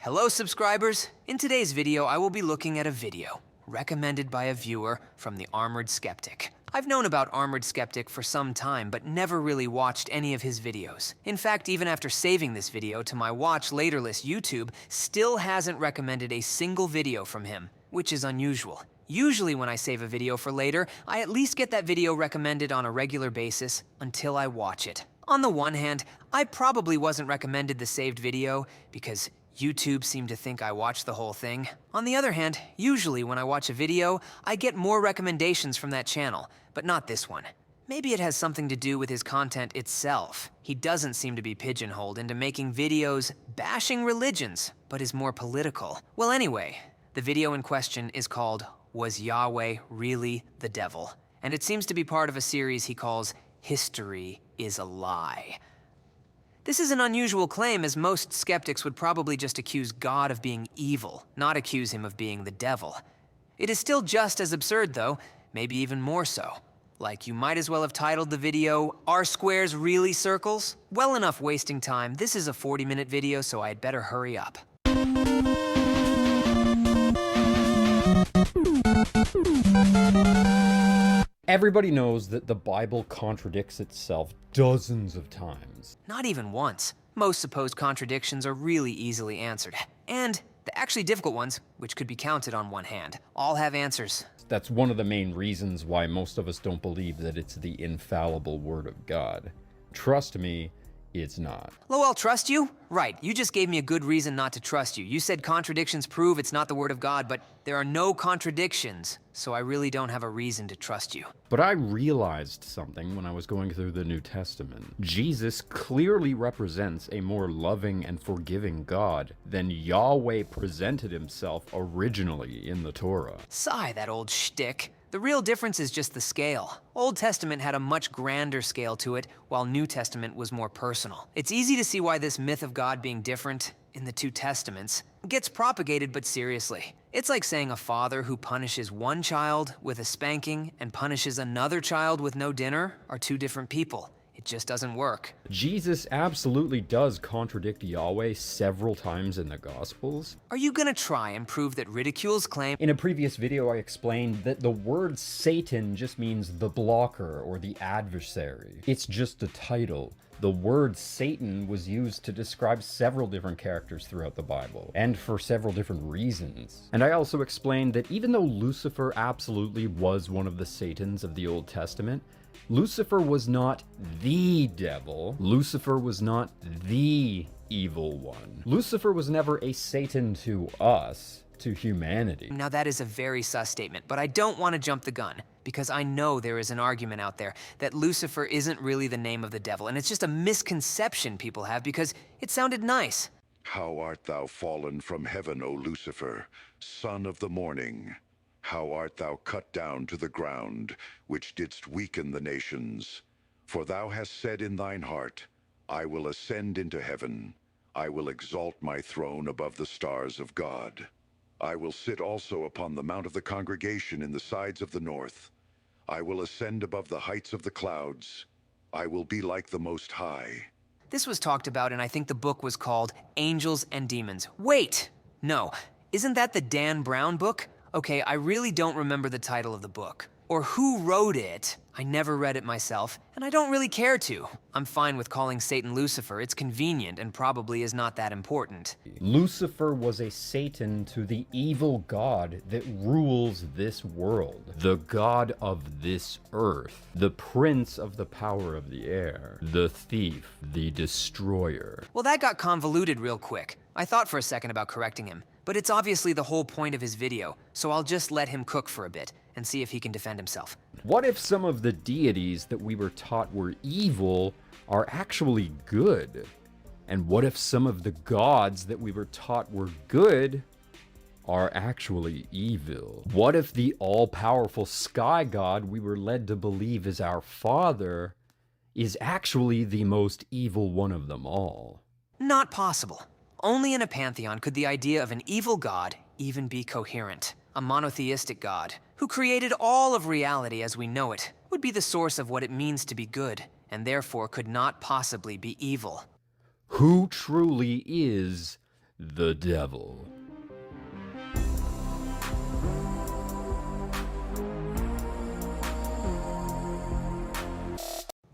Hello subscribers! In today's video I will be looking at a video recommended by a viewer from the Armored Skeptic. I've known about Armored Skeptic for some time but never really watched any of his videos. In fact, even after saving this video to my watch later list, YouTube still hasn't recommended a single video from him, which is unusual. Usually when I save a video for later, I at least get that video recommended on a regular basis until I watch it. On the one hand, I probably wasn't recommended the saved video because YouTube seemed to think I watched the whole thing. On the other hand, usually when I watch a video, I get more recommendations from that channel, but not this one. Maybe it has something to do with his content itself. He doesn't seem to be pigeonholed into making videos bashing religions, but is more political. Well, anyway, the video in question is called "Was Yahweh Really the Devil?" And it seems to be part of a series he calls "History is a Lie." This is an unusual claim, as most skeptics would probably just accuse God of being evil, not accuse him of being the devil. It is still just as absurd though, maybe even more so. Like, you might as well have titled the video, "Are Squares Really Circles?" Well, enough wasting time. This is a 40-minute video, so I'd better hurry up. Everybody knows that the Bible contradicts itself dozens of times. Not even once. Most supposed contradictions are really easily answered. And the actually difficult ones, which could be counted on one hand, all have answers. That's one of the main reasons why most of us don't believe that it's the infallible Word of God. Trust me, it's not. Lowell, trust you? Right, you just gave me a good reason not to trust you. You said contradictions prove it's not the Word of God, but there are no contradictions, so I really don't have a reason to trust you. But I realized something when I was going through the New Testament. Jesus clearly represents a more loving and forgiving God than Yahweh presented himself originally in the Torah. Sigh, that old shtick. The real difference is just the scale. Old Testament had a much grander scale to it, while New Testament was more personal. It's easy to see why this myth of God being different in the two testaments gets propagated, but seriously. It's like saying a father who punishes one child with a spanking and punishes another child with no dinner are two different people. It just doesn't work. Jesus absolutely does contradict Yahweh several times in the Gospels. Are you gonna try and prove that ridicule's claim? In a previous video, I explained that the word Satan just means the blocker or the adversary. It's just a title. The word Satan was used to describe several different characters throughout the Bible, and for several different reasons. And I also explained that even though Lucifer absolutely was one of the Satans of the Old Testament, Lucifer was not the devil. Lucifer was not the evil one. Lucifer was never a Satan to us, to humanity. Now that is a very sus statement, but I don't want to jump the gun, because I know there is an argument out there that Lucifer isn't really the name of the devil, and it's just a misconception people have because it sounded nice. How art thou fallen from heaven, O Lucifer, son of the morning? How art thou cut down to the ground, which didst weaken the nations? For thou hast said in thine heart, I will ascend into heaven. I will exalt my throne above the stars of God. I will sit also upon the mount of the congregation in the sides of the north. I will ascend above the heights of the clouds. I will be like the Most High. This was talked about, and I think the book was called Angels and Demons. Wait! No, isn't that the Dan Brown book? Okay, I really don't remember the title of the book, or who wrote it. I never read it myself, and I don't really care to. I'm fine with calling Satan Lucifer. It's convenient and probably is not that important. Lucifer was a Satan to the evil God that rules this world, the God of this earth, the prince of the power of the air, the thief, the destroyer. Well, that got convoluted real quick. I thought for a second about correcting him, but it's obviously the whole point of his video, so I'll just let him cook for a bit and see if he can defend himself. What if some of the deities that we were taught were evil are actually good? And what if some of the gods that we were taught were good are actually evil? What if the all-powerful sky god we were led to believe is our father is actually the most evil one of them all? Not possible. Only in a pantheon could the idea of an evil god even be coherent. A monotheistic god, who created all of reality as we know it, would be the source of what it means to be good, and therefore could not possibly be evil. Who truly is the devil.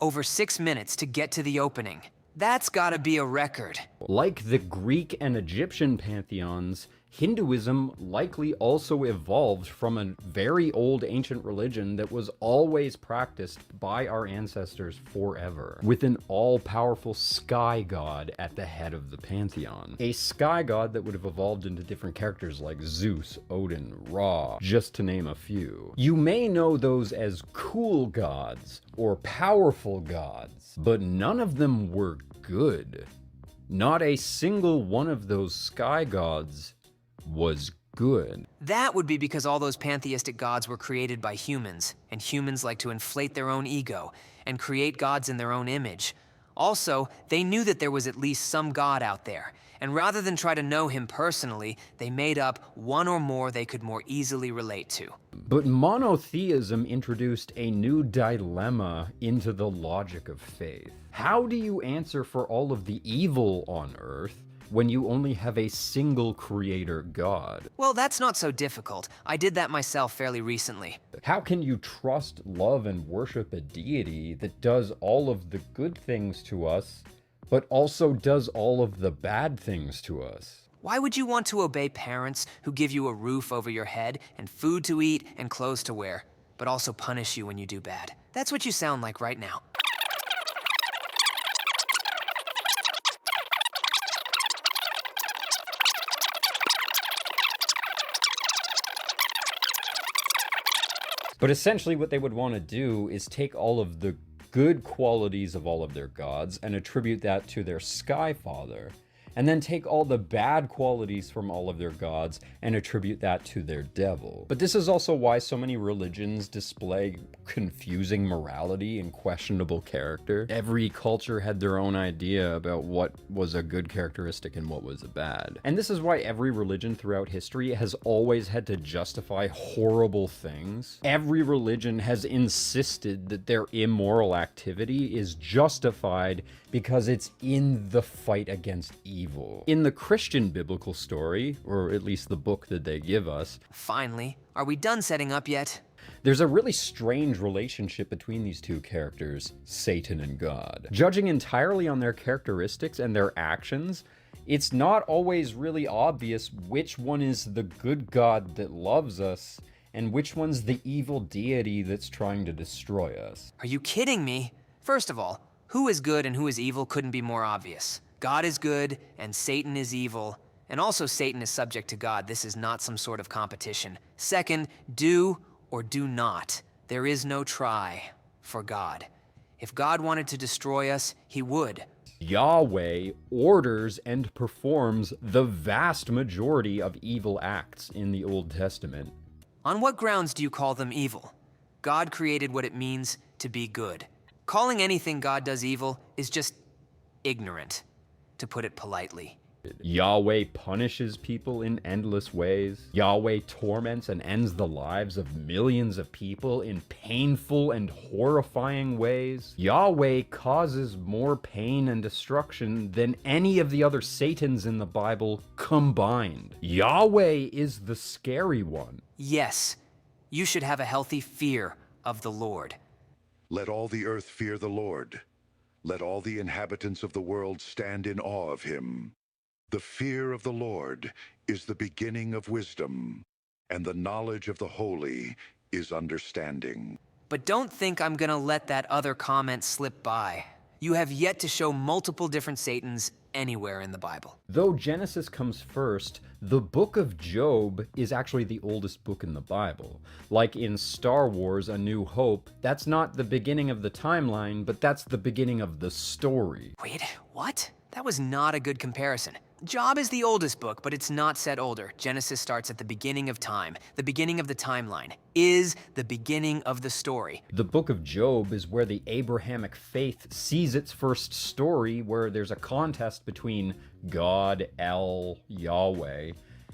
Over 6 minutes to get to the opening. That's gotta be a record. Like the Greek and Egyptian pantheons, Hinduism likely also evolved from a very old ancient religion that was always practiced by our ancestors forever, with an all-powerful sky god at the head of the pantheon. A sky god that would have evolved into different characters like Zeus, Odin, Ra, just to name a few. You may know those as cool gods or powerful gods, but none of them were good. Not a single one of those sky gods was good. That would be because all those pantheistic gods were created by humans, and humans like to inflate their own ego and create gods in their own image. Also, they knew that there was at least some god out there, and rather than try to know him personally, they made up one or more they could more easily relate to. But monotheism introduced a new dilemma into the logic of faith. How do you answer for all of the evil on Earth when you only have a single creator god? Well, that's not so difficult. I did that myself fairly recently. How can you trust, love, and worship a deity that does all of the good things to us, but also does all of the bad things to us? Why would you want to obey parents who give you a roof over your head and food to eat and clothes to wear, but also punish you when you do bad? That's what you sound like right now. But essentially what they would want to do is take all of the good qualities of all of their gods and attribute that to their Sky Father, and then take all the bad qualities from all of their gods and attribute that to their devil. But this is also why so many religions display confusing morality and questionable character. Every culture had their own idea about what was a good characteristic and what was a bad. And this is why every religion throughout history has always had to justify horrible things. Every religion has insisted that their immoral activity is justified because it's in the fight against evil. In the Christian biblical story, or at least the book that they give us, Finally, are we done setting up yet? there's a really strange relationship between these two characters, Satan and God. Judging entirely on their characteristics and their actions, it's not always really obvious which one is the good God that loves us and which one's the evil deity that's trying to destroy us. Are you kidding me? First of all, who is good and who is evil couldn't be more obvious. God is good and Satan is evil, and also Satan is subject to God. This is not some sort of competition. Second, do or do not. There is no try for God. If God wanted to destroy us, he would. Yahweh orders and performs the vast majority of evil acts in the Old Testament. On what grounds do you call them evil? God created what it means to be good. Calling anything God does evil is just ignorant, to put it politely. Yahweh punishes people in endless ways. Yahweh torments and ends the lives of millions of people in painful and horrifying ways. Yahweh causes more pain and destruction than any of the other Satans in the Bible combined. Yahweh is the scary one. Yes, you should have a healthy fear of the Lord. Let all the earth fear the Lord. Let all the inhabitants of the world stand in awe of him. The fear of the Lord is the beginning of wisdom, and the knowledge of the holy is understanding. But don't think I'm gonna let that other comment slip by. You have yet to show multiple different Satans anywhere in the Bible. Though Genesis comes first, the book of Job is actually the oldest book in the Bible. Like in Star Wars: A New Hope, that's not the beginning of the timeline, but that's the beginning of the story. Wait, what? That was not a good comparison. Job is the oldest book, but it's not set older. Genesis starts at the beginning of time. The beginning of the timeline is the beginning of the story. The book of Job is where the Abrahamic faith sees its first story, where there's a contest between God, El, Yahweh,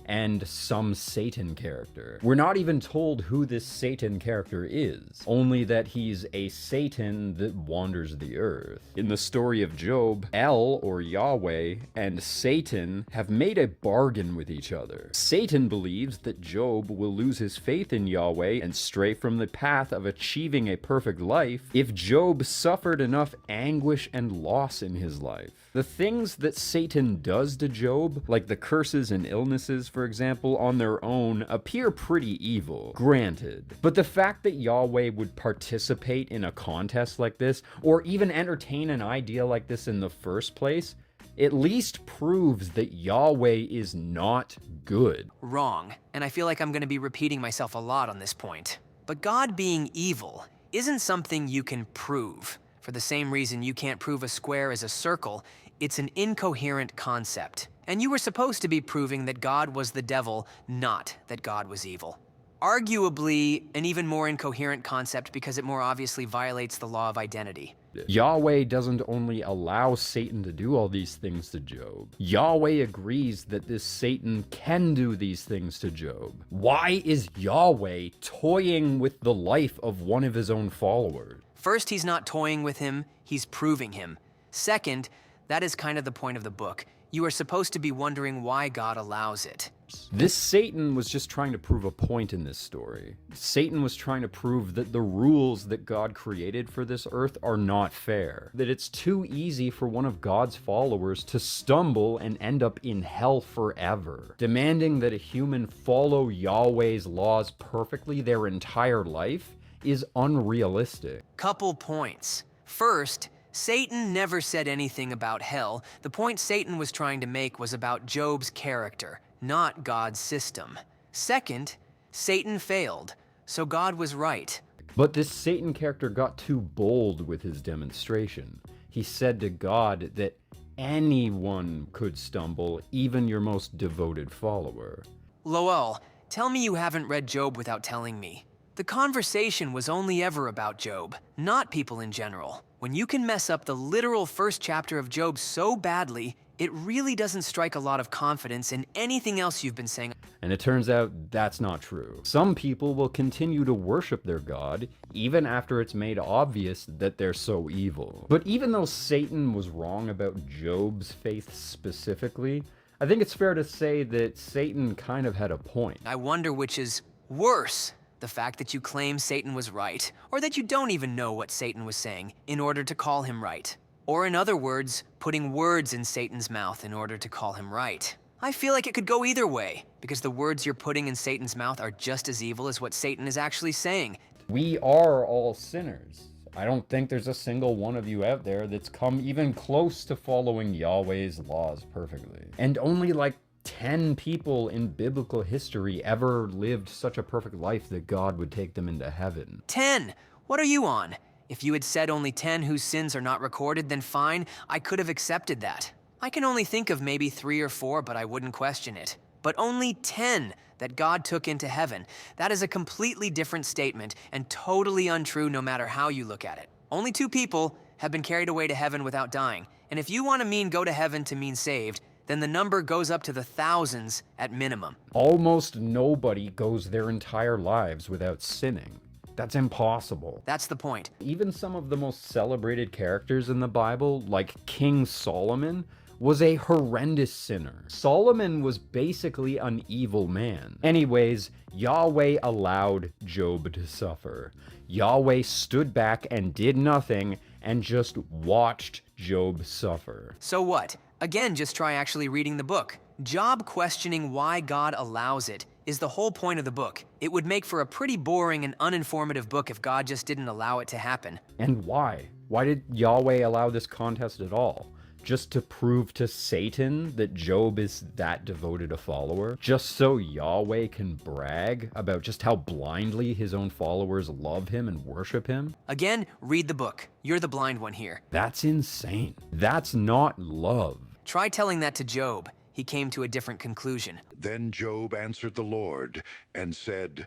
and some Satan character. We're not even told who this Satan character is, only that he's a Satan that wanders the earth. In the story of Job, El, or Yahweh, and Satan have made a bargain with each other. Satan believes that Job will lose his faith in Yahweh and stray from the path of achieving a perfect life if Job suffered enough anguish and loss in his life. The things that Satan does to Job, like the curses and illnesses, for example, on their own, appear pretty evil, granted. But the fact that Yahweh would participate in a contest like this, or even entertain an idea like this in the first place, at least proves that Yahweh is not good. Wrong, and I feel like I'm going to be repeating myself a lot on this point. But God being evil isn't something you can prove. For the same reason you can't prove a square is a circle, it's an incoherent concept. And you were supposed to be proving that God was the devil, not that God was evil. Arguably, an even more incoherent concept because it more obviously violates the law of identity. Yahweh doesn't only allow Satan to do all these things to Job. Yahweh agrees that this Satan can do these things to Job. Why is Yahweh toying with the life of one of his own followers? First, he's not toying with him, he's proving him. Second, that is kind of the point of the book. You are supposed to be wondering why God allows it. This Satan was just trying to prove a point in this story. Satan was trying to prove that the rules that God created for this earth are not fair. That it's too easy for one of God's followers to stumble and end up in hell forever. Demanding that a human follow Yahweh's laws perfectly their entire life is unrealistic. Couple points. First, Satan never said anything about hell. The point Satan was trying to make was about Job's character, not God's system. Second, Satan failed, so God was right. But this Satan character got too bold with his demonstration. He said to God that anyone could stumble, even your most devoted follower. Lowell, tell me you haven't read Job without telling me. The conversation was only ever about Job, not people in general. When you can mess up the literal first chapter of Job so badly, it really doesn't strike a lot of confidence in anything else you've been saying. And it turns out that's not true. Some people will continue to worship their God, even after it's made obvious that they're so evil. But even though Satan was wrong about Job's faith specifically, I think it's fair to say that Satan kind of had a point. I wonder which is worse. The fact that you claim Satan was right, or that you don't even know what Satan was saying in order to call him right. Or in other words, putting words in Satan's mouth in order to call him right. I feel like it could go either way, because the words you're putting in Satan's mouth are just as evil as what Satan is actually saying. We are all sinners. I don't think there's a single one of you out there that's come even close to following Yahweh's laws perfectly. And only like 10 people in biblical history ever lived such a perfect life that God would take them into heaven. 10! What are you on? If you had said only 10 whose sins are not recorded, then fine, I could have accepted that. I can only think of maybe 3 or 4, but I wouldn't question it. But only 10 that God took into heaven. That is a completely different statement and totally untrue no matter how you look at it. Only 2 people have been carried away to heaven without dying. And if you want to mean go to heaven to mean saved, then the number goes up to the thousands at minimum. Almost nobody goes their entire lives without sinning. That's impossible. That's the point. Even some of the most celebrated characters in the Bible, like King Solomon, was a horrendous sinner. Solomon was basically an evil man. Anyways, Yahweh allowed Job to suffer. Yahweh stood back and did nothing and just watched Job suffer. So what? Again, just try actually reading the book. Job questioning why God allows it is the whole point of the book. It would make for a pretty boring and uninformative book if God just didn't allow it to happen. And why? Why did Yahweh allow this contest at all? Just to prove to Satan that Job is that devoted a follower? Just so Yahweh can brag about just how blindly his own followers love him and worship him? Again, read the book. You're the blind one here. That's insane. That's not love. Try telling that to Job. He came to a different conclusion. Then Job answered the Lord and said,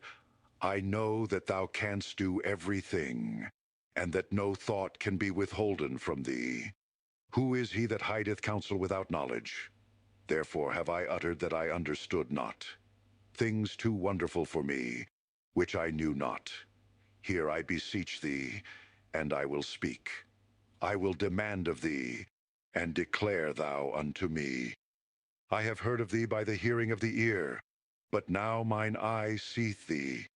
I know that thou canst do everything, and that no thought can be withholden from thee. Who is he that hideth counsel without knowledge? Therefore have I uttered that I understood not. Things too wonderful for me, which I knew not. Here I beseech thee, and I will speak. I will demand of thee, and declare thou unto me. I have heard of thee by the hearing of the ear, but now mine eye seeth thee.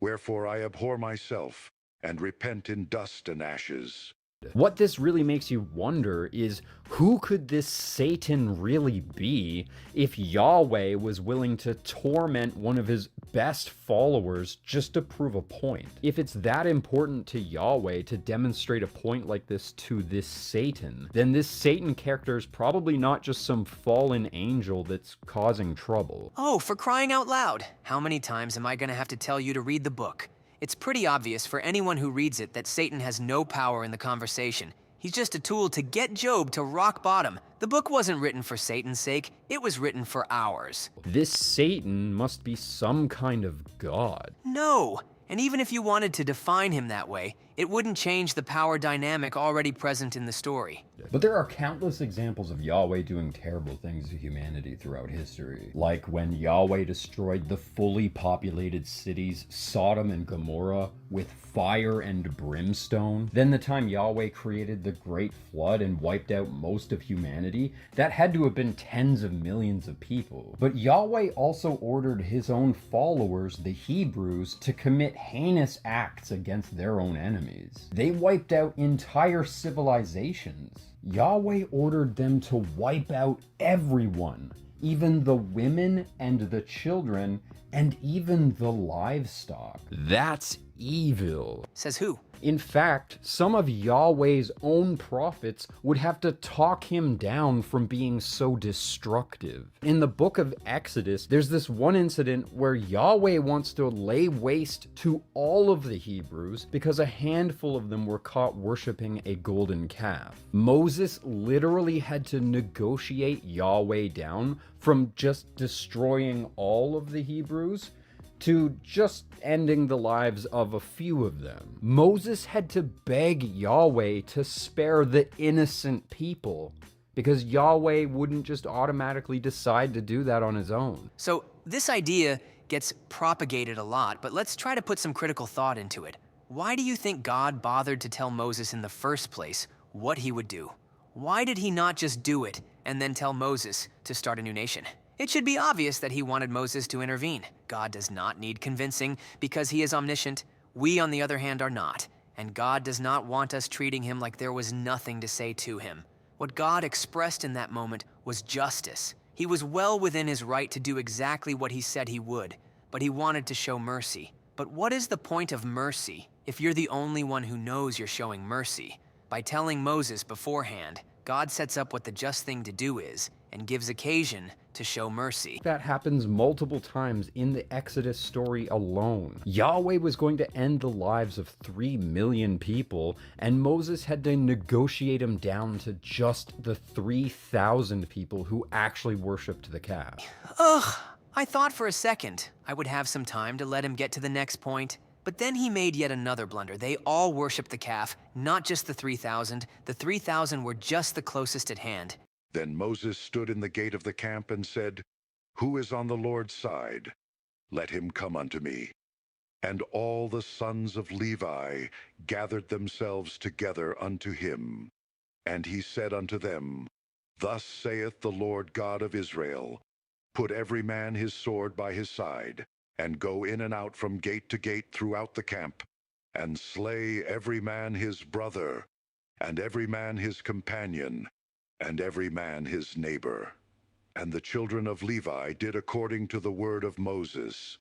Wherefore I abhor myself, and repent in dust and ashes. What this really makes you wonder is, who could this Satan really be if Yahweh was willing to torment one of his best followers just to prove a point? If it's that important to Yahweh to demonstrate a point like this to this Satan, then this Satan character is probably not just some fallen angel that's causing trouble. Oh, for crying out loud! How many times am I gonna have to tell you to read the book? It's pretty obvious for anyone who reads it that Satan has no power in the conversation. He's just a tool to get Job to rock bottom. The book wasn't written for Satan's sake, it was written for ours. This Satan must be some kind of god. No, and even if you wanted to define him that way, it wouldn't change the power dynamic already present in the story. But there are countless examples of Yahweh doing terrible things to humanity throughout history. Like when Yahweh destroyed the fully populated cities Sodom and Gomorrah with fire and brimstone. Then the time Yahweh created the Great Flood and wiped out most of humanity, that had to have been tens of millions of people. But Yahweh also ordered his own followers, the Hebrews, to commit heinous acts against their own enemies. They wiped out entire civilizations. Yahweh ordered them to wipe out everyone, even the women and the children, and even the livestock. That's evil. Says who? In fact, some of Yahweh's own prophets would have to talk him down from being so destructive. In the book of Exodus, there's this one incident where Yahweh wants to lay waste to all of the Hebrews because a handful of them were caught worshiping a golden calf. Moses literally had to negotiate Yahweh down from just destroying all of the Hebrews to just ending the lives of a few of them. Moses had to beg Yahweh to spare the innocent people because Yahweh wouldn't just automatically decide to do that on his own. So this idea gets propagated a lot, but let's try to put some critical thought into it. Why do you think God bothered to tell Moses in the first place what he would do? Why did he not just do it and then tell Moses to start a new nation? It should be obvious that he wanted Moses to intervene. God does not need convincing because he is omniscient. We, on the other hand, are not. And God does not want us treating him like there was nothing to say to him. What God expressed in that moment was justice. He was well within his right to do exactly what he said he would, but he wanted to show mercy. But what is the point of mercy if you're the only one who knows you're showing mercy? By telling Moses beforehand, God sets up what the just thing to do is and gives occasion to show mercy. That happens multiple times in the Exodus story alone. Yahweh was going to end the lives of 3 million people, and Moses had to negotiate him down to just the 3,000 people who actually worshipped the calf. Ugh, I thought for a second I would have some time to let him get to the next point. But then he made yet another blunder. They all worshiped the calf, not just the 3,000. The 3,000 were just the closest at hand. Then Moses stood in the gate of the camp and said, Who is on the Lord's side? Let him come unto me. And all the sons of Levi gathered themselves together unto him. And he said unto them, Thus saith the Lord God of Israel, Put every man his sword by his side, and go in and out from gate to gate throughout the camp, and slay every man his brother, and every man his companion, and every man his neighbor. And the children of Levi did according to the word of Moses,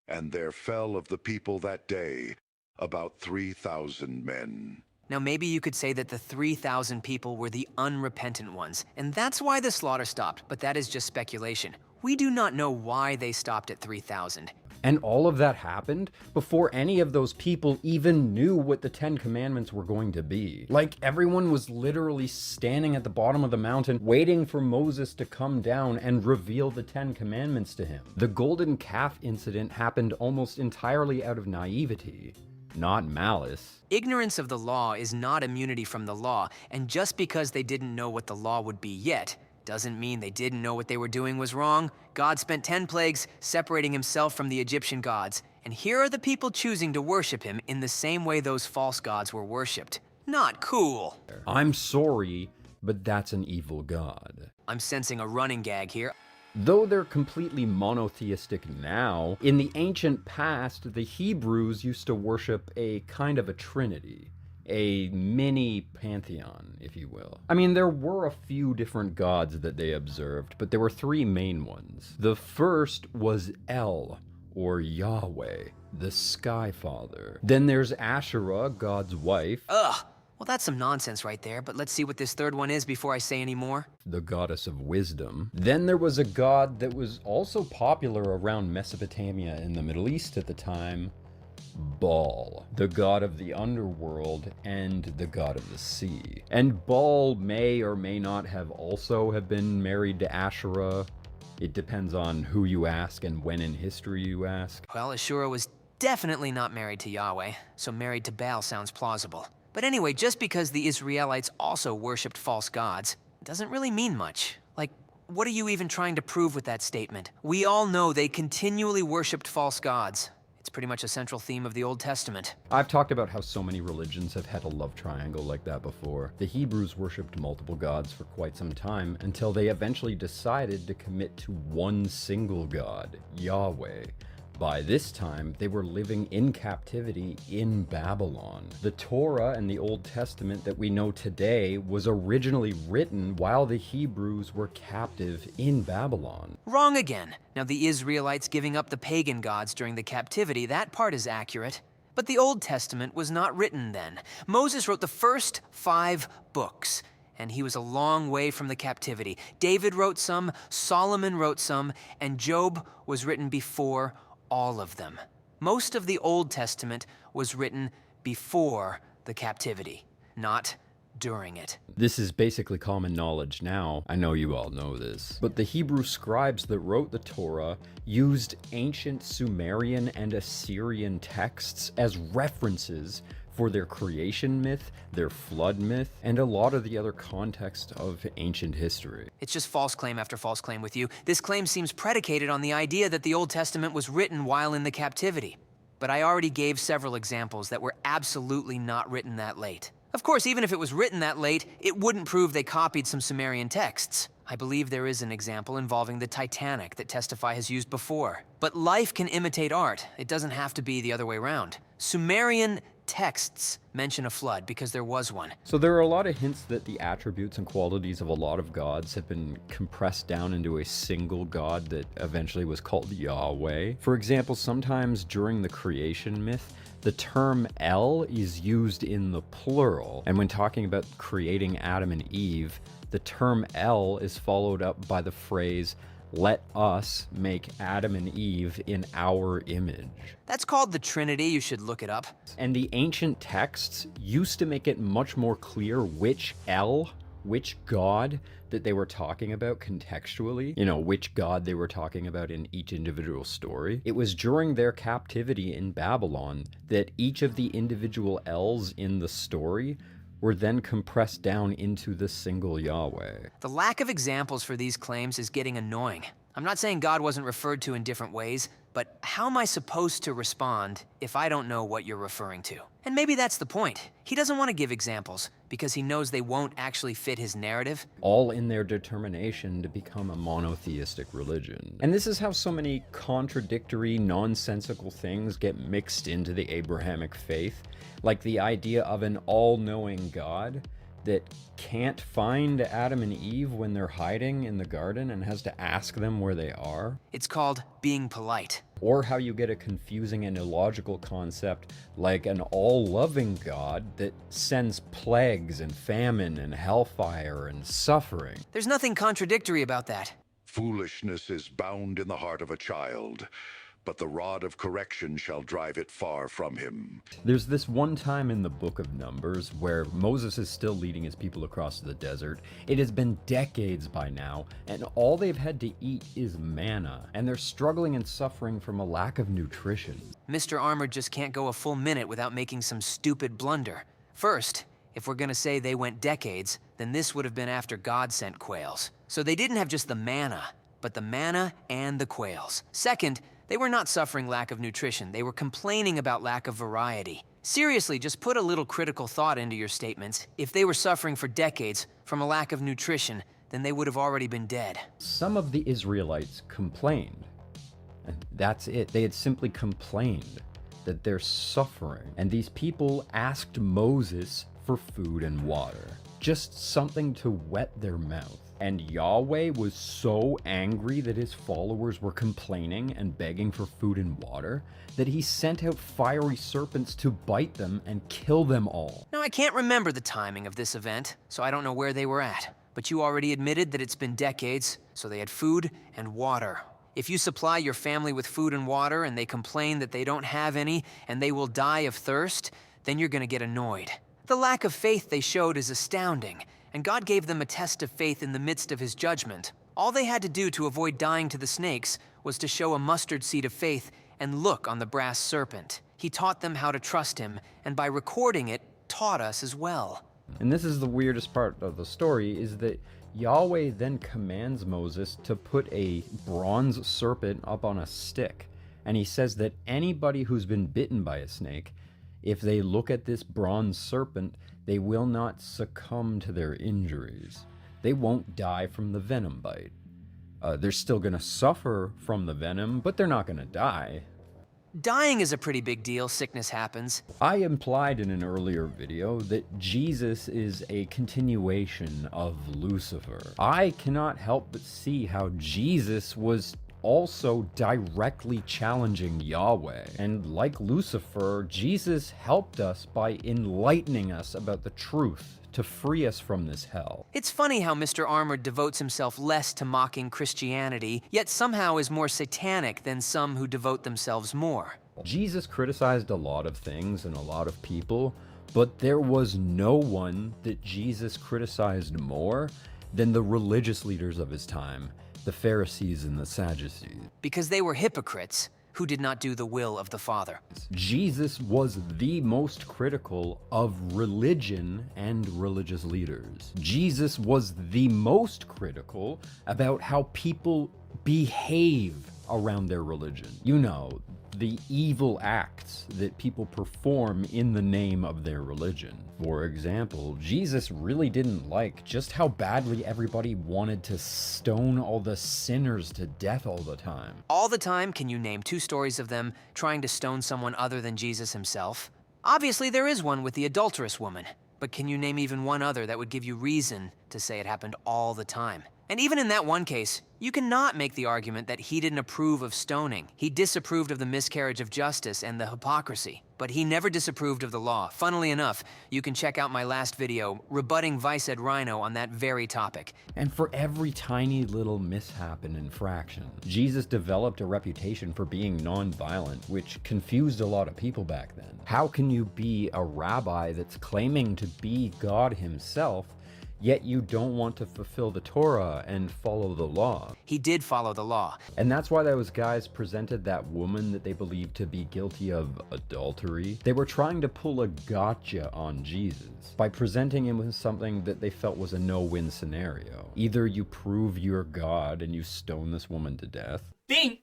and there fell of the people that day about 3,000 men. Now maybe you could say that the 3,000 people were the unrepentant ones, and that's why the slaughter stopped, but that is just speculation. We do not know why they stopped at 3,000. And all of that happened before any of those people even knew what the 10 Commandments were going to be. Like, everyone was literally standing at the bottom of the mountain waiting for Moses to come down and reveal the 10 Commandments to him. The golden calf incident happened almost entirely out of naivety, not malice. Ignorance of the law is not immunity from the law, and just because they didn't know what the law would be yet, Doesn't mean they didn't know what they were doing was wrong. God spent 10 plagues separating himself from the Egyptian gods, and here are the people choosing to worship him in the same way those false gods were worshipped. Not cool. I'm sorry, but that's an evil god. I'm sensing a running gag here. Though they're completely monotheistic now, in the ancient past, the Hebrews used to worship a kind of a trinity. A mini pantheon, if you will. I mean, there were a few different gods that they observed, but there were three main ones. The first was El, or Yahweh, the Sky Father. Then there's Asherah, God's wife. Ugh! Well, that's some nonsense right there, but let's see what this third one is before I say any more. The goddess of wisdom. Then there was a god that was also popular around Mesopotamia in the Middle East at the time, Baal, the god of the underworld and the god of the sea. And Baal may or may not have been married to Asherah. It depends on who you ask and when in history you ask. Well, Ashura was definitely not married to Yahweh, so married to Baal sounds plausible. But anyway, just because the Israelites also worshipped false gods doesn't really mean much. Like, what are you even trying to prove with that statement? We all know they continually worshipped false gods. It's pretty much a central theme of the Old Testament. I've talked about how so many religions have had a love triangle like that before. The Hebrews worshipped multiple gods for quite some time until they eventually decided to commit to one single god, Yahweh. By this time, they were living in captivity in Babylon. The Torah and the Old Testament that we know today was originally written while the Hebrews were captive in Babylon. Wrong again. Now, the Israelites giving up the pagan gods during the captivity, that part is accurate. But the Old Testament was not written then. Moses wrote the first 5 books, and he was a long way from the captivity. David wrote some, Solomon wrote some, and Job was written before all of them. Most of the Old Testament was written before the captivity, not during it. This is basically common knowledge now. I know you all know this. But the Hebrew scribes that wrote the Torah used ancient Sumerian and Assyrian texts as references for their creation myth, their flood myth, and a lot of the other context of ancient history. It's just false claim after false claim with you. This claim seems predicated on the idea that the Old Testament was written while in the captivity. But I already gave several examples that were absolutely not written that late. Of course, even if it was written that late, it wouldn't prove they copied some Sumerian texts. I believe there is an example involving the Titanic that Testify has used before. But life can imitate art. It doesn't have to be the other way around. Sumerian texts mention a flood because there was one. So there are a lot of hints that the attributes and qualities of a lot of gods have been compressed down into a single god that eventually was called Yahweh. For example, sometimes during the creation myth, the term El is used in the plural, and when talking about creating Adam and Eve, the term El is followed up by the phrase, "Let us make Adam and Eve in our image." That's called the Trinity. You should look it up. And the ancient texts used to make it much more clear which El, which god that they were talking about contextually, which god they were talking about in each individual story. It was during their captivity in Babylon that each of the individual L's in the story were then compressed down into the single Yahweh. The lack of examples for these claims is getting annoying. I'm not saying God wasn't referred to in different ways, but how am I supposed to respond if I don't know what you're referring to? And maybe that's the point. He doesn't want to give examples because he knows they won't actually fit his narrative. All in their determination to become a monotheistic religion. And this is how so many contradictory, nonsensical things get mixed into the Abrahamic faith. Like the idea of an all-knowing God that can't find Adam and Eve when they're hiding in the garden and has to ask them where they are. It's called being polite. Or how you get a confusing and illogical concept like an all-loving God that sends plagues and famine and hellfire and suffering. There's nothing contradictory about that. Foolishness is bound in the heart of a child, but the rod of correction shall drive it far from him. There's this one time in the book of Numbers where Moses is still leading his people across the desert. It has been decades by now, and all they've had to eat is manna, and they're struggling and suffering from a lack of nutrition. Mr. Armored just can't go a full minute without making some stupid blunder. First, if we're gonna say they went decades, then this would have been after God sent quails. So they didn't have just the manna, but the manna and the quails. Second, they were not suffering lack of nutrition. They were complaining about lack of variety. Seriously, just put a little critical thought into your statements. If they were suffering for decades from a lack of nutrition, then they would have already been dead. Some of the Israelites complained. And that's it. They had simply complained that they're suffering. And these people asked Moses for food and water. Just something to wet their mouth. And Yahweh was so angry that his followers were complaining and begging for food and water that he sent out fiery serpents to bite them and kill them all. Now, I can't remember the timing of this event, so I don't know where they were at. But you already admitted that it's been decades, so they had food and water. If you supply your family with food and water and they complain that they don't have any and they will die of thirst, then you're gonna get annoyed. The lack of faith they showed is astounding, and God gave them a test of faith in the midst of his judgment. All they had to do to avoid dying to the snakes was to show a mustard seed of faith and look on the brass serpent. He taught them how to trust him, and by recording it, taught us as well. And this is the weirdest part of the story, is that Yahweh then commands Moses to put a bronze serpent up on a stick. And he says that anybody who's been bitten by a snake, if they look at this bronze serpent, they will not succumb to their injuries. They won't die from the venom bite. They're still going to suffer from the venom, but they're not going to die. Dying is a pretty big deal. Sickness happens. I implied in an earlier video that Jesus is a continuation of Lucifer. I cannot help but see how Jesus was also directly challenging Yahweh. And like Lucifer, Jesus helped us by enlightening us about the truth to free us from this hell. It's funny how Mr. Armored devotes himself less to mocking Christianity, yet somehow is more satanic than some who devote themselves more. Jesus criticized a lot of things and a lot of people, but there was no one that Jesus criticized more than the religious leaders of his time, the Pharisees and the Sadducees. Because they were hypocrites who did not do the will of the Father. Jesus was the most critical of religion and religious leaders. Jesus was the most critical about how people behave around their religion. You know, the evil acts that people perform in the name of their religion. For example, Jesus really didn't like just how badly everybody wanted to stone all the sinners to death all the time. All the time, can you name 2 stories of them trying to stone someone other than Jesus himself? Obviously, there is one with the adulterous woman, but can you name even one other that would give you reason to say it happened all the time? And even in that one case, you cannot make the argument that he didn't approve of stoning. He disapproved of the miscarriage of justice and the hypocrisy, but he never disapproved of the law. Funnily enough, you can check out my last video, rebutting Vice Ed Rhino, on that very topic. And for every tiny little mishap and infraction, Jesus developed a reputation for being non-violent, which confused a lot of people back then. How can you be a rabbi that's claiming to be God himself, yet you don't want to fulfill the Torah and follow the law? He did follow the law. And that's why those guys presented that woman that they believed to be guilty of adultery. They were trying to pull a gotcha on Jesus by presenting him with something that they felt was a no-win scenario. Either you prove you're God and you stone this woman to death. Think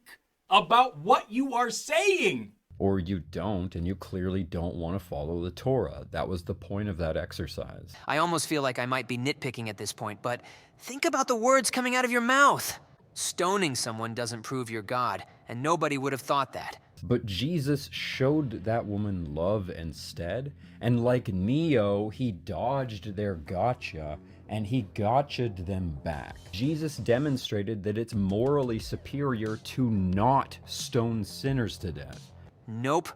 about what you are saying! Or you don't, and you clearly don't want to follow the Torah. That was the point of that exercise. I almost feel like I might be nitpicking at this point, but think about the words coming out of your mouth. Stoning someone doesn't prove you're God, and nobody would have thought that. But Jesus showed that woman love instead, and like Neo, he dodged their gotcha, and he gotcha'd them back. Jesus demonstrated that it's morally superior to not stone sinners to death. Nope.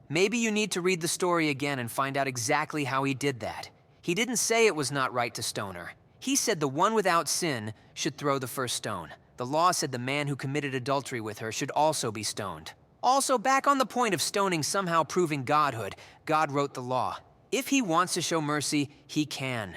Maybe you need to read the story again and find out exactly how he did that. He didn't say it was not right to stone her. He said the one without sin should throw the first stone. The law said the man who committed adultery with her should also be stoned. Also, back on the point of stoning somehow proving godhood, God wrote the law. If he wants to show mercy, he can.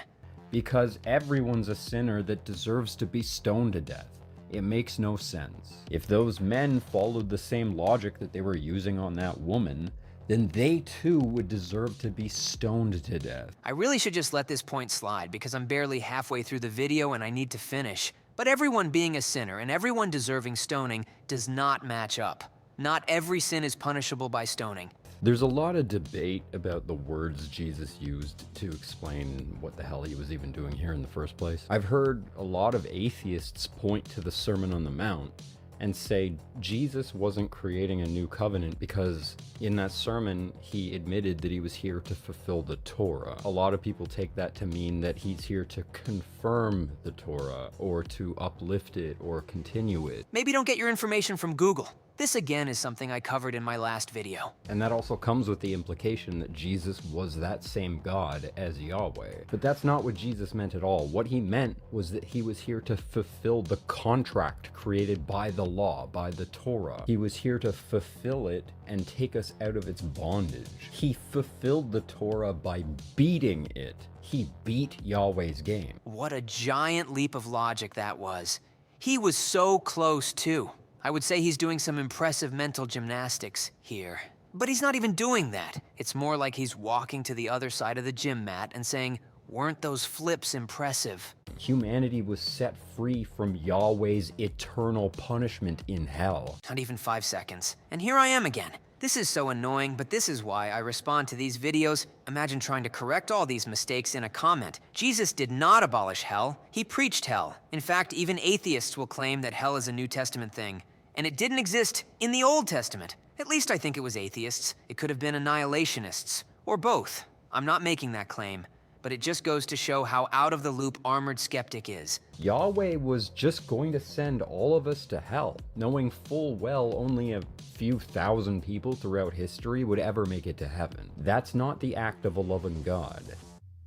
Because everyone's a sinner that deserves to be stoned to death. It makes no sense. If those men followed the same logic that they were using on that woman, then they too would deserve to be stoned to death. I really should just let this point slide because I'm barely halfway through the video and I need to finish. But everyone being a sinner and everyone deserving stoning does not match up. Not every sin is punishable by stoning. There's a lot of debate about the words Jesus used to explain what the hell he was even doing here in the first place. I've heard a lot of atheists point to the Sermon on the Mount and say Jesus wasn't creating a new covenant because in that sermon he admitted that he was here to fulfill the Torah. A lot of people take that to mean that he's here to confirm the Torah or to uplift it or continue it. Maybe don't get your information from Google. This again is something I covered in my last video. And that also comes with the implication that Jesus was that same God as Yahweh. But that's not what Jesus meant at all. What he meant was that he was here to fulfill the contract created by the law, by the Torah. He was here to fulfill it and take us out of its bondage. He fulfilled the Torah by beating it. He beat Yahweh's game. What a giant leap of logic that was. He was so close too. I would say he's doing some impressive mental gymnastics here. But he's not even doing that. It's more like he's walking to the other side of the gym mat and saying, "Weren't those flips impressive?" Humanity was set free from Yahweh's eternal punishment in hell. Not even 5 seconds. And here I am again. This is so annoying, but this is why I respond to these videos. Imagine trying to correct all these mistakes in a comment. Jesus did not abolish hell. He preached hell. In fact, even atheists will claim that hell is a New Testament thing. And it didn't exist in the Old Testament. At least I think it was atheists. It could have been annihilationists. Or both. I'm not making that claim. But it just goes to show how out of the loop Armored Skeptic is. Yahweh was just going to send all of us to hell, knowing full well only a few thousand people throughout history would ever make it to heaven. That's not the act of a loving God.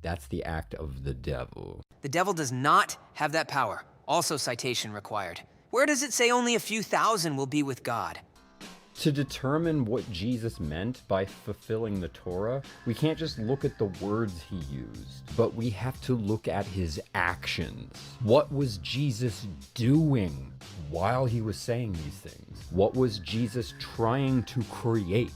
That's the act of the devil. The devil does not have that power. Also citation required. Where does it say only a few thousand will be with God? To determine what Jesus meant by fulfilling the Torah, we can't just look at the words he used, but we have to look at his actions. What was Jesus doing while he was saying these things? What was Jesus trying to create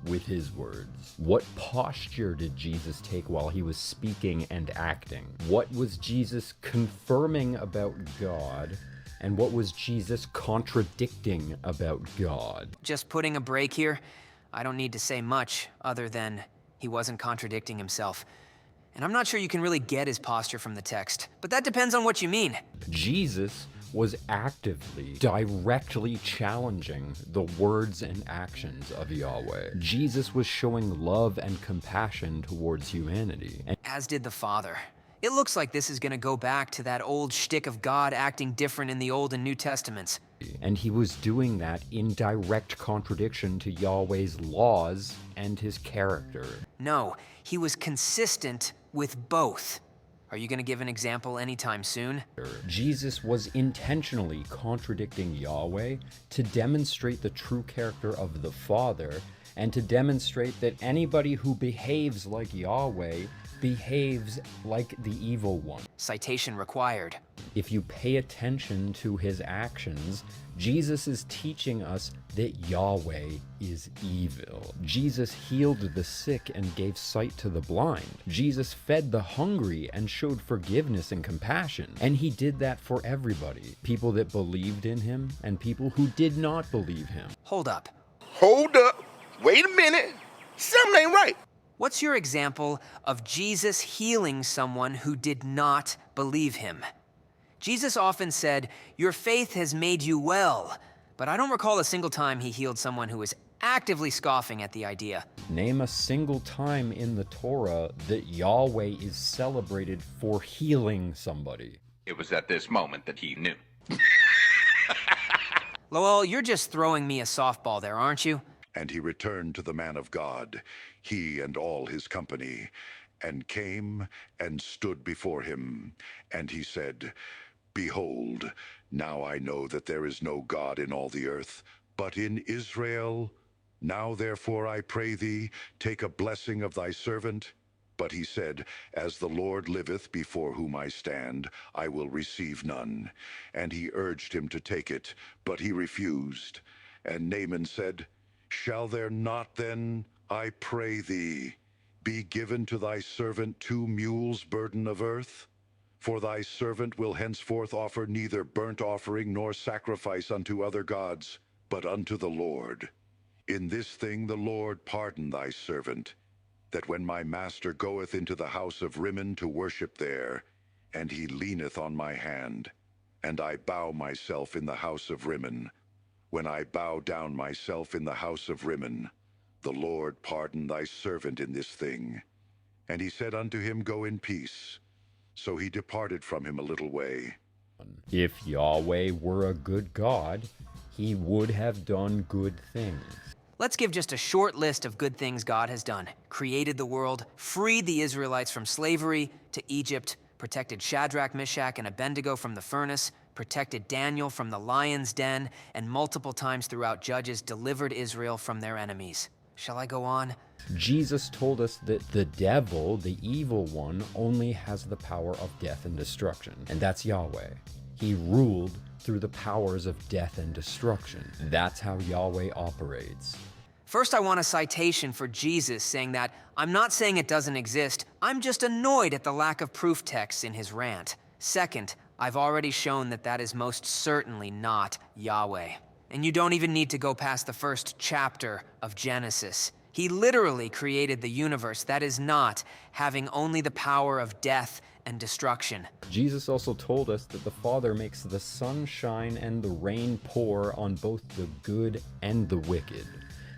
with his words? What posture did Jesus take while he was speaking and acting? What was Jesus confirming about God? And what was Jesus contradicting about God? Just putting a break here, I don't need to say much other than he wasn't contradicting himself. And I'm not sure you can really get his posture from the text, but that depends on what you mean. Jesus was actively, directly challenging the words and actions of Yahweh. Jesus was showing love and compassion towards humanity. As did the Father. It looks like this is going to go back to that old shtick of God acting different in the Old and New Testaments. And he was doing that in direct contradiction to Yahweh's laws and his character. No, he was consistent with both. Are you going to give an example anytime soon? Jesus was intentionally contradicting Yahweh to demonstrate the true character of the Father and to demonstrate that anybody who behaves like Yahweh behaves like the evil one. Citation required. If you pay attention to his actions, Jesus is teaching us that Yahweh is evil. Jesus healed the sick and gave sight to the blind. Jesus fed the hungry and showed forgiveness and compassion. And he did that for everybody. People that believed in him and people who did not believe him. Hold up. Hold up. Wait a minute. Something ain't right. What's your example of Jesus healing someone who did not believe him? Jesus often said, "Your faith has made you well," but I don't recall a single time he healed someone who was actively scoffing at the idea. Name a single time in the Torah that Yahweh is celebrated for healing somebody. It was at this moment that he knew. Lowell, you're just throwing me a softball there, aren't you? And he returned to the man of God, he and all his company, and came and stood before him. And he said, "Behold, now I know that there is no God in all the earth, but in Israel. Now therefore I pray thee, take a blessing of thy servant." But he said, "As the Lord liveth, before whom I stand, I will receive none." And he urged him to take it, but he refused. And Naaman said, "Shall there not then, I pray thee, be given to thy servant 2 mules' burden of earth? For thy servant will henceforth offer neither burnt offering nor sacrifice unto other gods, but unto the Lord. In this thing the Lord pardon thy servant, that when my master goeth into the house of Rimmon to worship there, and he leaneth on my hand, and I bow myself in the house of Rimmon, when I bow down myself in the house of Rimmon, the Lord pardon thy servant in this thing. And he said unto him, Go in peace. So he departed from him a little way. If Yahweh were a good God, he would have done good things. Let's give just a short list of good things God has done. Created the world, freed the Israelites from slavery to Egypt, protected Shadrach, Meshach, and Abednego from the furnace, protected Daniel from the lion's den, and multiple times throughout Judges delivered Israel from their enemies. Shall I go on? Jesus told us that the devil, the evil one, only has the power of death and destruction, and that's Yahweh. He ruled through the powers of death and destruction. That's how Yahweh operates. First, I want a citation for Jesus saying that, I'm not saying it doesn't exist, I'm just annoyed at the lack of proof texts in his rant. Second, I've already shown that that is most certainly not Yahweh. And you don't even need to go past the first chapter of Genesis. He literally created the universe that is not having only the power of death and destruction. Jesus also told us that the Father makes the sun shine and the rain pour on both the good and the wicked,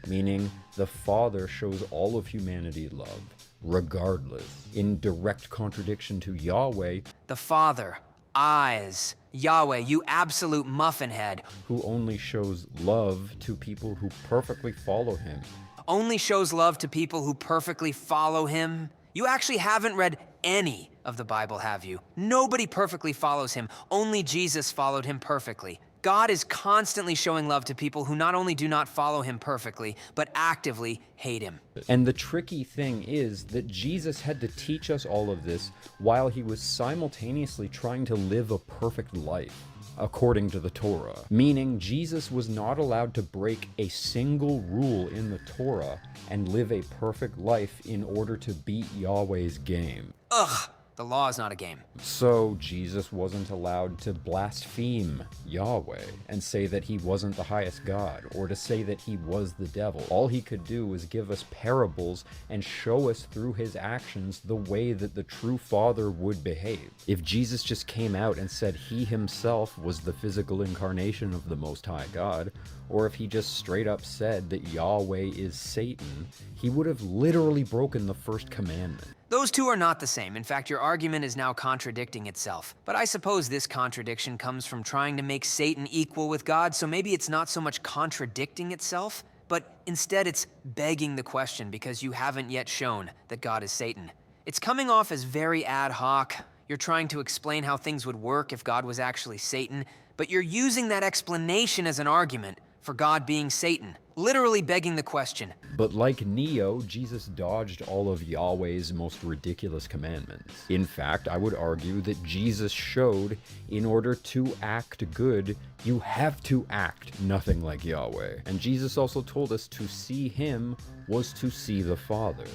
meaning the Father shows all of humanity love, regardless. In direct contradiction to Yahweh, The Father, eyes, Yahweh, you absolute muffin head, who only shows love to people who perfectly follow him. only shows love to people who perfectly follow him. You actually haven't read any of the Bible, have you? Nobody perfectly follows him. Only Jesus followed him perfectly. God is constantly showing love to people who not only do not follow him perfectly, but actively hate him. And the tricky thing is that Jesus had to teach us all of this while he was simultaneously trying to live a perfect life, according to the Torah. Meaning Jesus was not allowed to break a single rule in the Torah and live a perfect life in order to beat Yahweh's game. Ugh, the law is not a game. So Jesus wasn't allowed to blaspheme Yahweh and say that he wasn't the highest God, or to say that he was the devil. All he could do was give us parables and show us through his actions the way that the true Father would behave. If Jesus just came out and said he himself was the physical incarnation of the Most High God, or if he just straight up said that Yahweh is Satan, he would have literally broken the first commandment. Those two are not the same. In fact, your argument is now contradicting itself. But I suppose this contradiction comes from trying to make Satan equal with God, so maybe it's not so much contradicting itself, but instead it's begging the question because you haven't yet shown that God is Satan. It's coming off as very ad hoc. You're trying to explain how things would work if God was actually Satan, but you're using that explanation as an argument for God being Satan, literally begging the question. But like Neo, Jesus dodged all of Yahweh's most ridiculous commandments. In fact, I would argue that Jesus showed in order to act good, you have to act nothing like Yahweh. And Jesus also told us to see him was to see the Father.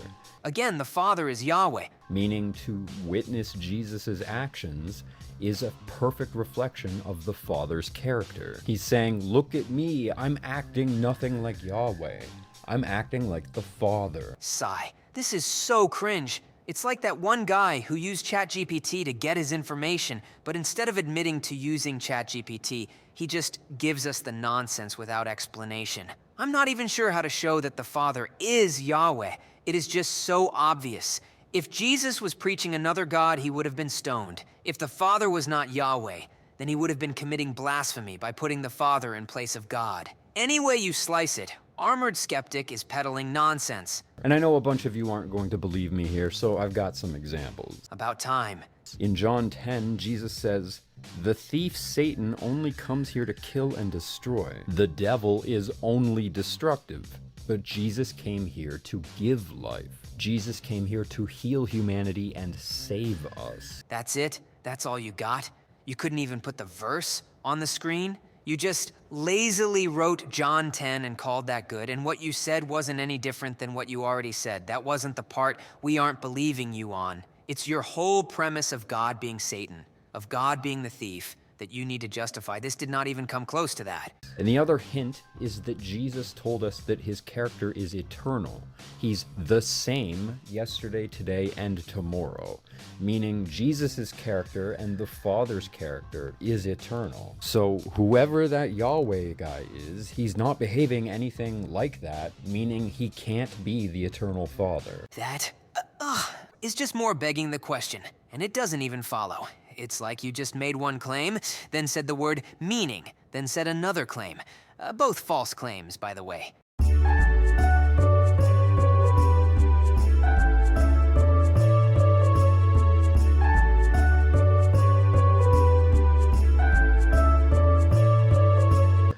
Again, the Father is Yahweh. Meaning to witness Jesus's actions is a perfect reflection of the Father's character. He's saying, look at me, I'm acting nothing like Yahweh. I'm acting like the Father. Sigh. This is so cringe. It's like that one guy who used ChatGPT to get his information, but instead of admitting to using ChatGPT, he just gives us the nonsense without explanation. I'm not even sure how to show that the Father is Yahweh. It is just so obvious. If Jesus was preaching another God, he would have been stoned. If the Father was not Yahweh, then he would have been committing blasphemy by putting the Father in place of God. Any way you slice it, Armored Skeptic is peddling nonsense. And I know a bunch of you aren't going to believe me here, so I've got some examples. About time. In John 10, Jesus says, "The thief Satan only comes here to kill and destroy. The devil is only destructive. But Jesus came here to give life. Jesus came here to heal humanity and save us." That's it? That's all you got? You couldn't even put the verse on the screen? You just lazily wrote John 10 and called that good, and what you said wasn't any different than what you already said. That wasn't the part we aren't believing you on. It's your whole premise of God being Satan, of God being the thief, that you need to justify. This did not even come close to that. And the other hint is that Jesus told us that his character is eternal. He's the same yesterday, today, and tomorrow. Meaning Jesus' character and the Father's character is eternal. So whoever that Yahweh guy is, he's not behaving anything like that, meaning he can't be the eternal Father. That is just more begging the question, and it doesn't even follow. It's like you just made one claim, then said the word meaning, then said another claim. Both false claims, by the way.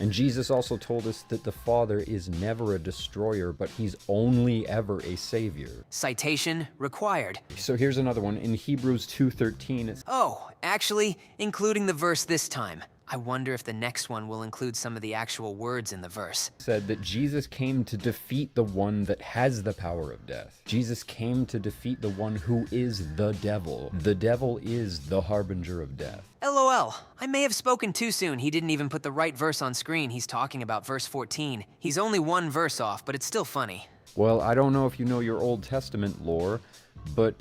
And Jesus also told us that the Father is never a destroyer, but he's only ever a savior. Citation required. So here's another one. In Hebrews 2:13, it's Oh, actually, including the verse this time. I wonder if the next one will include some of the actual words in the verse. said that Jesus came to defeat the one that has the power of death. Jesus came to defeat the one who is the devil. The devil is the harbinger of death. LOL, I may have spoken too soon. He didn't even put the right verse on screen. He's talking about verse 14. He's only one verse off, but it's still funny. Well, I don't know if you know your Old Testament lore, but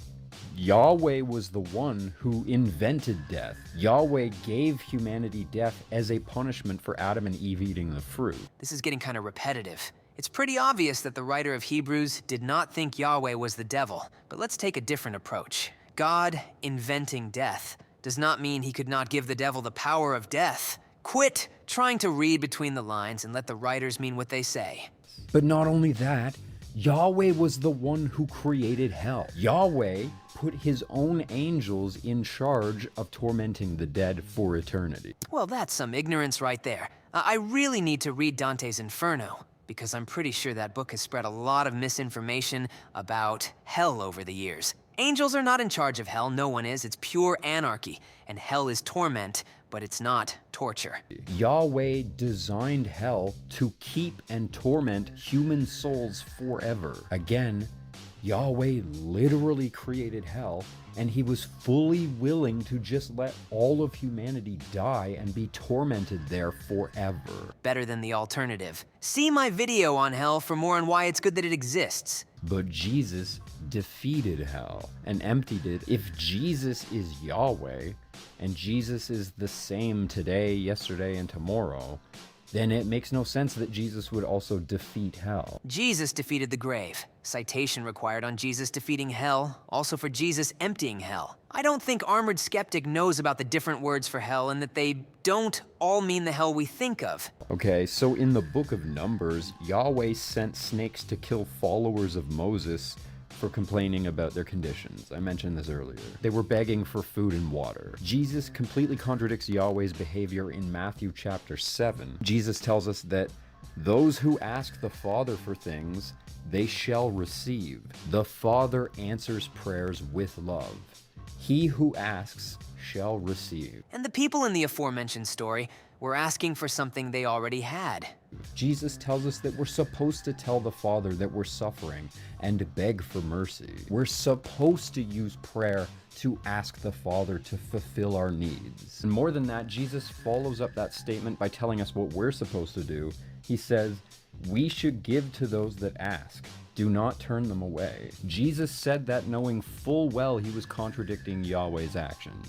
Yahweh was the one who invented death. Yahweh gave humanity death as a punishment for Adam and Eve eating the fruit. This is getting kind of repetitive. It's pretty obvious that the writer of Hebrews did not think Yahweh was the devil, but let's take a different approach. God inventing death does not mean he could not give the devil the power of death. Quit trying to read between the lines and let the writers mean what they say. But not only that, Yahweh was the one who created hell. Yahweh put his own angels in charge of tormenting the dead for eternity. Well, that's some ignorance right there. I really need to read Dante's Inferno, because I'm pretty sure that book has spread a lot of misinformation about hell over the years. Angels are not in charge of hell, no one is. It's pure anarchy, and hell is torment, but it's not torture. Yahweh designed hell to keep and torment human souls forever. Again, Yahweh literally created hell, and he was fully willing to just let all of humanity die and be tormented there forever. Better than the alternative. See my video on hell for more on why it's good that it exists. But Jesus defeated hell and emptied it. If Jesus is Yahweh, and Jesus is the same today, yesterday, and tomorrow, then it makes no sense that Jesus would also defeat hell. Jesus defeated the grave. Citation required on Jesus defeating hell, also for Jesus emptying hell. I don't think Armored Skeptic knows about the different words for hell and that they don't all mean the hell we think of. Okay, so in the book of Numbers, Yahweh sent snakes to kill followers of Moses for complaining about their conditions. I mentioned this earlier. They were begging for food and water. Jesus completely contradicts Yahweh's behavior in Matthew chapter 7. Jesus tells us that those who ask the Father for things, they shall receive. The Father answers prayers with love. He who asks shall receive. And the people in the aforementioned story were asking for something they already had. Jesus tells us that we're supposed to tell the Father that we're suffering and beg for mercy. We're supposed to use prayer to ask the Father to fulfill our needs. And more than that, Jesus follows up that statement by telling us what we're supposed to do. He says, we should give to those that ask. Do not turn them away. Jesus said that knowing full well he was contradicting Yahweh's actions.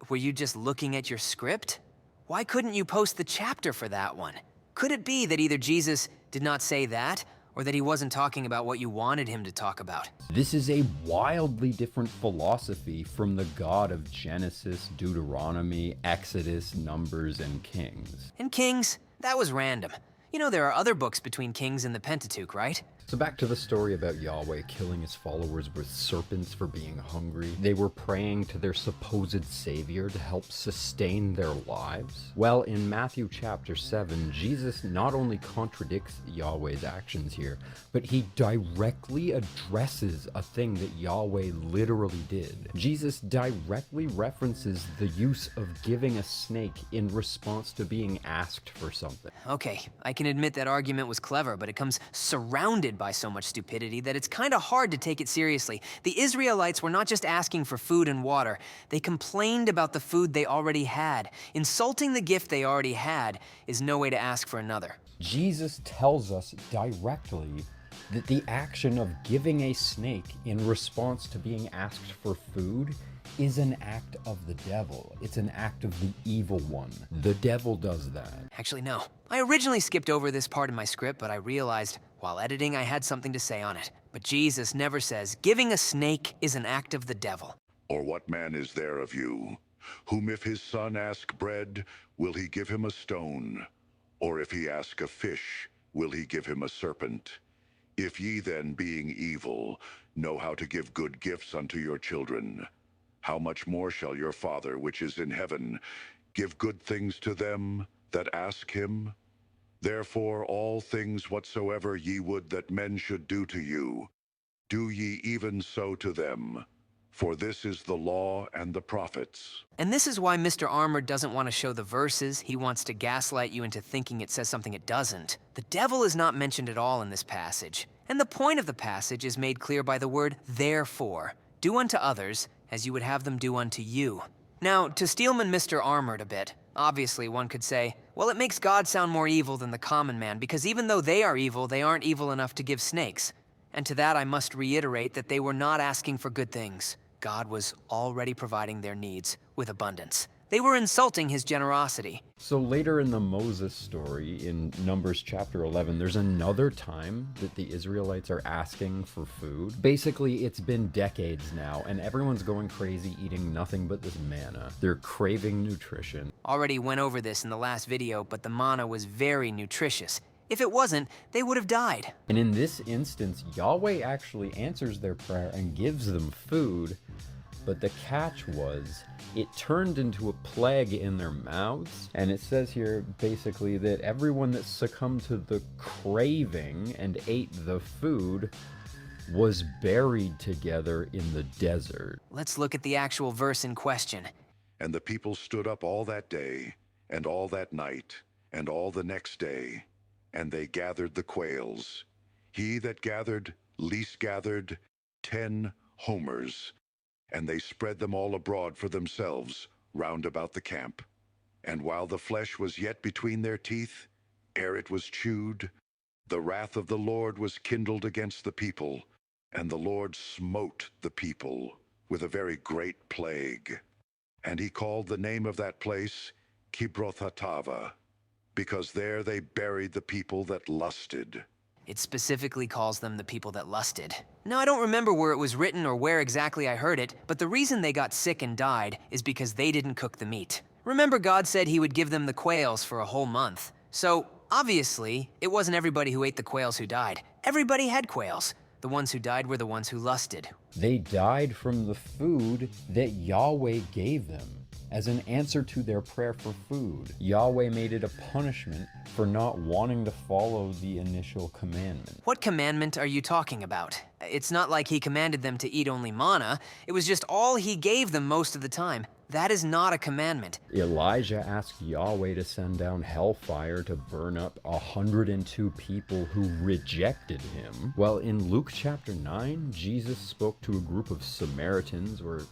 Were you just looking at your script? Why couldn't you post the chapter for that one? Could it be that either Jesus did not say that, or that he wasn't talking about what you wanted him to talk about? This is a wildly different philosophy from the God of Genesis, Deuteronomy, Exodus, Numbers, and Kings. And Kings, that was random. You know there are other books between Kings and the Pentateuch, right? So back to the story about Yahweh killing his followers with serpents for being hungry. They were praying to their supposed savior to help sustain their lives. Well, in Matthew chapter 7, Jesus not only contradicts Yahweh's actions here, but he directly addresses a thing that Yahweh literally did. Jesus directly references the use of giving a snake in response to being asked for something. Okay, I can can admit that argument was clever, but it comes surrounded by so much stupidity that it's kinda hard to take it seriously. The Israelites were not just asking for food and water, they complained about the food they already had. Insulting the gift they already had is no way to ask for another. Jesus tells us directly that the action of giving a snake in response to being asked for food is an act of the devil. It's an act of the evil one. The devil does that. Actually, no. I originally skipped over this part in my script, but I realized while editing I had something to say on it. But Jesus never says, giving a snake is an act of the devil. Or what man is there of you, whom if his son ask bread, will he give him a stone? Or if he ask a fish, will he give him a serpent? If ye then, being evil, know how to give good gifts unto your children, how much more shall your Father which is in heaven give good things to them that ask him? Therefore all things whatsoever ye would that men should do to you, do ye even so to them. For this is the law and the prophets. And this is why Mr. Armored doesn't want to show the verses. He wants to gaslight you into thinking it says something it doesn't. The devil is not mentioned at all in this passage. And the point of the passage is made clear by the word therefore. Do unto others as you would have them do unto you. Now, to Steelman Mr. Armored a bit, obviously one could say, well, it makes God sound more evil than the common man, because even though they are evil, they aren't evil enough to give snakes. And to that I must reiterate that they were not asking for good things. God was already providing their needs with abundance. They were insulting his generosity. So later in the Moses story, in Numbers chapter 11, there's another time that the Israelites are asking for food. Basically, it's been decades now, and everyone's going crazy eating nothing but this manna. They're craving nutrition. Already went over this in the last video, but the manna was very nutritious. If it wasn't, they would have died. And in this instance, Yahweh actually answers their prayer and gives them food, but the catch was, it turned into a plague in their mouths. And it says here, basically, that everyone that succumbed to the craving and ate the food was buried together in the desert. Let's look at the actual verse in question. And the people stood up all that day, and all that night, and all the next day, and they gathered the quails. He that gathered least gathered 10 homers, and they spread them all abroad for themselves round about the camp. And while the flesh was yet between their teeth, ere it was chewed, the wrath of the Lord was kindled against the people, and the Lord smote the people with a very great plague. And he called the name of that place Kibroth-Hattava, because there they buried the people that lusted. It specifically calls them the people that lusted. Now, I don't remember where it was written or where exactly I heard it, but the reason they got sick and died is because they didn't cook the meat. Remember, God said he would give them the quails for a whole month. So, obviously, it wasn't everybody who ate the quails who died. Everybody had quails. The ones who died were the ones who lusted. They died from the food that Yahweh gave them. As an answer to their prayer for food, Yahweh made it a punishment for not wanting to follow the initial commandment. What commandment are you talking about? It's not like he commanded them to eat only manna. It was just all he gave them most of the time. That is not a commandment. Elijah asked Yahweh to send down hellfire to burn up 102 people who rejected him. Well, in Luke chapter 9, Jesus spoke to a group of Samaritans where,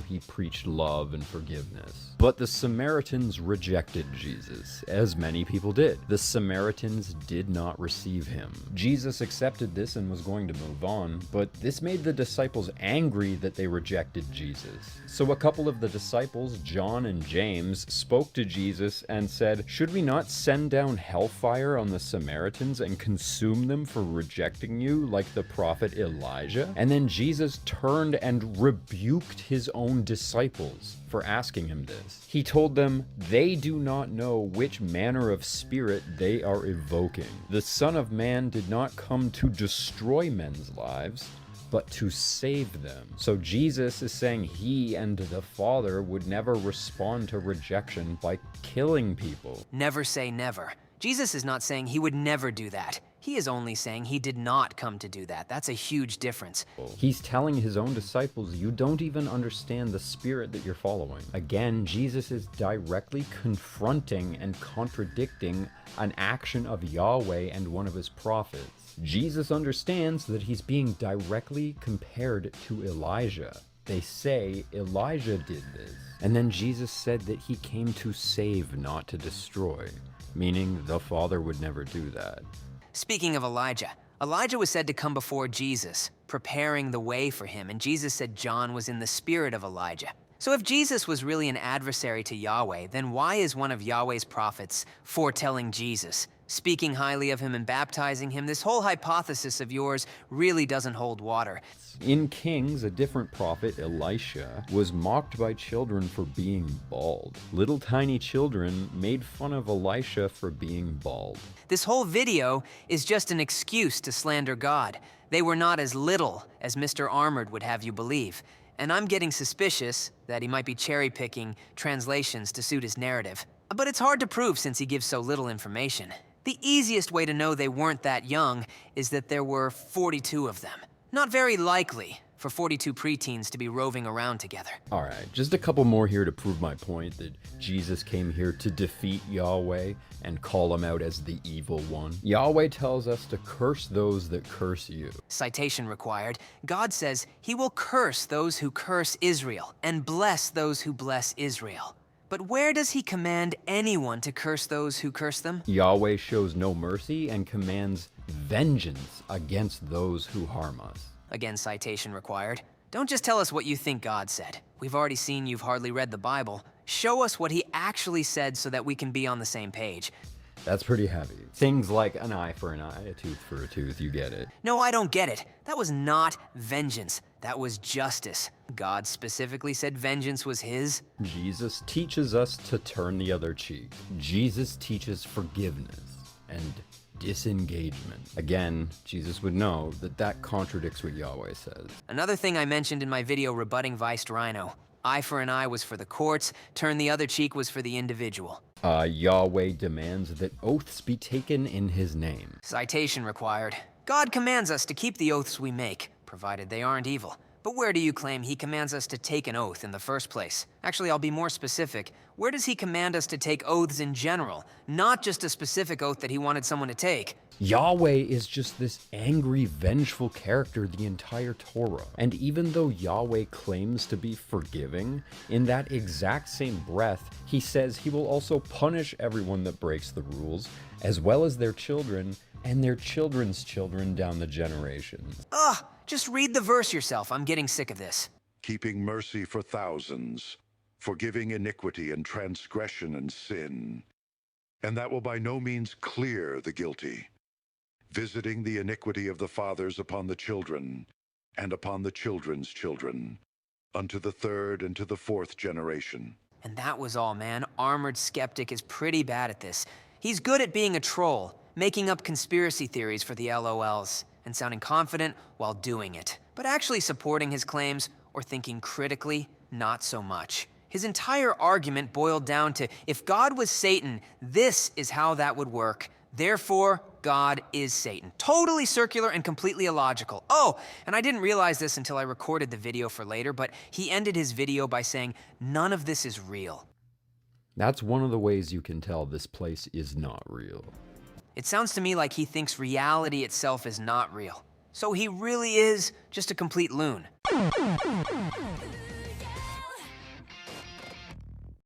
he preached love and forgiveness. But the Samaritans rejected Jesus, as many people did. The Samaritans did not receive him. Jesus accepted this and was going to move on, but this made the disciples angry that they rejected Jesus. So a couple of the disciples, John and James, spoke to Jesus and said, "Should we not send down hellfire on the Samaritans and consume them for rejecting you like the prophet Elijah?" And then Jesus turned and rebuked his own disciples for asking him this. He told them, "They do not know which manner of spirit they are evoking. The Son of Man did not come to destroy men's lives, but to save them." So Jesus is saying he and the Father would never respond to rejection by killing people. Never say never. Jesus is not saying he would never do that. He is only saying he did not come to do that. That's a huge difference. He's telling his own disciples, you don't even understand the spirit that you're following. Again, Jesus is directly confronting and contradicting an action of Yahweh and one of his prophets. Jesus understands that he's being directly compared to Elijah. They say Elijah did this. And then Jesus said that he came to save, not to destroy, meaning the Father would never do that. Speaking of Elijah, Elijah was said to come before Jesus, preparing the way for him, and Jesus said John was in the spirit of Elijah. So if Jesus was really an adversary to Yahweh, then why is one of Yahweh's prophets foretelling Jesus, speaking highly of him and baptizing him? This whole hypothesis of yours really doesn't hold water. In Kings, a different prophet, Elisha, was mocked by children for being bald. Little tiny children made fun of Elisha for being bald. This whole video is just an excuse to slander God. They were not as little as Mr. Armored would have you believe. And I'm getting suspicious that he might be cherry-picking translations to suit his narrative. But it's hard to prove since he gives so little information. The easiest way to know they weren't that young is that there were 42 of them. Not very likely for 42 preteens to be roving around together. Alright, just a couple more here to prove my point that Jesus came here to defeat Yahweh and call him out as the evil one. Yahweh tells us to curse those that curse you. Citation required. God says he will curse those who curse Israel and bless those who bless Israel. But where does he command anyone to curse those who curse them? Yahweh shows no mercy and commands vengeance against those who harm us. Again, citation required. Don't just tell us what you think God said. We've already seen you've hardly read the Bible. Show us what he actually said so that we can be on the same page. That's pretty heavy. Things like an eye for an eye, a tooth for a tooth, you get it. No, I don't get it. That was not vengeance. That was justice. God specifically said vengeance was his. Jesus teaches us to turn the other cheek. Jesus teaches forgiveness and disengagement. Again, Jesus would know that that contradicts what Yahweh says. Another thing I mentioned in my video rebutting Viced Rhino. Eye for an eye was for the courts, turn the other cheek was for the individual. Yahweh demands that oaths be taken in his name. Citation required. God commands us to keep the oaths we make, provided they aren't evil. But where do you claim he commands us to take an oath in the first place? Actually, I'll be more specific. Where does he command us to take oaths in general, not just a specific oath that he wanted someone to take? Yahweh is just this angry, vengeful character the entire Torah. And even though Yahweh claims to be forgiving, in that exact same breath, he says he will also punish everyone that breaks the rules, as well as their children and their children's children down the generations. Ugh, just read the verse yourself. I'm getting sick of this. Keeping mercy for thousands, forgiving iniquity and transgression and sin. And that will by no means clear the guilty. Visiting the iniquity of the fathers upon the children, and upon the children's children, unto the third and to the fourth generation. And that was all, man. Armored Skeptic is pretty bad at this. He's good at being a troll, making up conspiracy theories for the LOLs, and sounding confident while doing it. But actually supporting his claims, or thinking critically, not so much. His entire argument boiled down to, if God was Satan, this is how that would work. Therefore, God is Satan. Totally circular and completely illogical. Oh, and I didn't realize this until I recorded the video for later, but he ended his video by saying, none of this is real. That's one of the ways you can tell this place is not real. It sounds to me like he thinks reality itself is not real. So he really is just a complete loon.